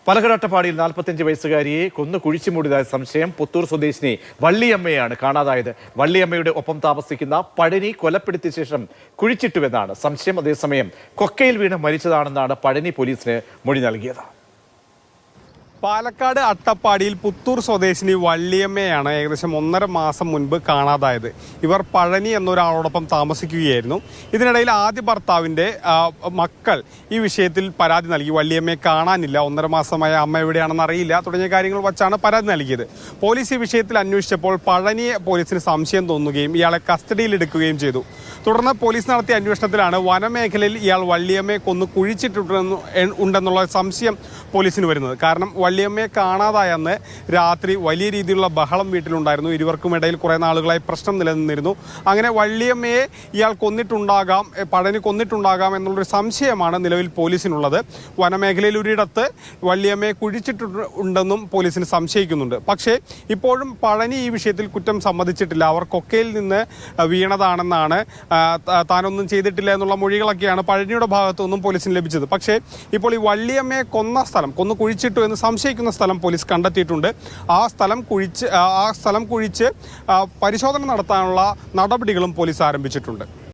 പാലക്കാട് അട്ടപ്പാടിയിൽ 45 വയസ്സുകാരിയെ കൊന്നു കുഴിച്ചുമൂടിയതായ സംശയം പുത്തൂർ സ്വദേശിനി വള്ളിയമ്മയാണ് കാണാതായത്. വള്ളിയമ്മയുടെ ഒപ്പം താമസിക്കുന്ന പഴനി കൊലപ്പെടുത്തിയ ശേഷം കുഴിച്ചിട്ടുവെന്നാണ് സംശയം. അതേസമയം കൊക്കയിൽ വീണ് മരിച്ചതാണെന്നാണ് പഴനി പോലീസിന് മൊഴി നൽകിയത്. പാലക്കാട് അട്ടപ്പാടിയിൽ പുത്തൂർ സ്വദേശിനി വള്ളിയമ്മയാണ് ഏകദേശം 1.5 മാസം മുൻപ് കാണാതായത്. ഇവർ പഴനി എന്നൊരാളോടൊപ്പം താമസിക്കുകയായിരുന്നു. ഇതിനിടയിൽ ആദ്യ ഭർത്താവിൻ്റെ മക്കൾ ഈ വിഷയത്തിൽ പരാതി നൽകി. വള്ളിയമ്മയെ കാണാനില്ല, 1.5 മാസമായ അമ്മ എവിടെയാണെന്ന് അറിയില്ല തുടങ്ങിയ കാര്യങ്ങൾ വച്ചാണ് പരാതി നൽകിയത്. പോലീസ് ഈ വിഷയത്തിൽ അന്വേഷിച്ചപ്പോൾ പഴനി പോലീസിന് സംശയം തോന്നുകയും ഇയാളെ കസ്റ്റഡിയിലെടുക്കുകയും ചെയ്തു. തുടർന്ന് പോലീസ് നടത്തിയ അന്വേഷണത്തിലാണ് വനമേഖലയിൽ ഇയാൾ വള്ളിയമ്മയെ കൊന്ന് കുഴിച്ചിട്ടുണ്ടെന്നുള്ള സംശയം പോലീസിന് വരുന്നത്. കാരണം വള്ളിയമ്മയെ കാണാതായെന്ന് രാത്രി വലിയ രീതിയിലുള്ള ബഹളം വീട്ടിലുണ്ടായിരുന്നു. ഇരുവർക്കുമിടയിൽ കുറേ നാളുകളായി പ്രശ്നം നിലനിന്നിരുന്നു. അങ്ങനെ വള്ളിയമ്മയെ ഇയാൾ കൊന്നിട്ടുണ്ടാകാം, പഴനി കൊന്നിട്ടുണ്ടാകാം എന്നുള്ളൊരു സംശയമാണ് നിലവിൽ പോലീസിനുള്ളത്. വനമേഖലയിൽ ഒരിടത്ത് വള്ളിയമ്മയെ കുഴിച്ചിട്ടുണ്ടെന്നും പോലീസിന് സംശയിക്കുന്നുണ്ട്. പക്ഷേ ഇപ്പോഴും പഴനി ഈ വിഷയത്തിൽ കുറ്റം സമ്മതിച്ചിട്ടില്ല. അവർ കൊക്കയിൽ നിന്ന് വീണതാണെന്നാണ്, താനൊന്നും ചെയ്തിട്ടില്ല എന്നുള്ള മൊഴികളൊക്കെയാണ് പഴനിയുടെ ഭാഗത്തുനിന്നും പോലീസിന് ലഭിച്ചത്. പക്ഷേ ഇപ്പോൾ ഈ വള്ളിയമ്മയെ കൊന്നു കുഴിച്ചിട്ടു എന്ന് സംശയിക്കുന്ന സ്ഥലം പോലീസ് കണ്ടെത്തിയിട്ടുണ്ട്. ആ സ്ഥലം കുഴിച്ച് പരിശോധന നടത്താനുള്ള നടപടികളും പോലീസ് ആരംഭിച്ചിട്ടുണ്ട്.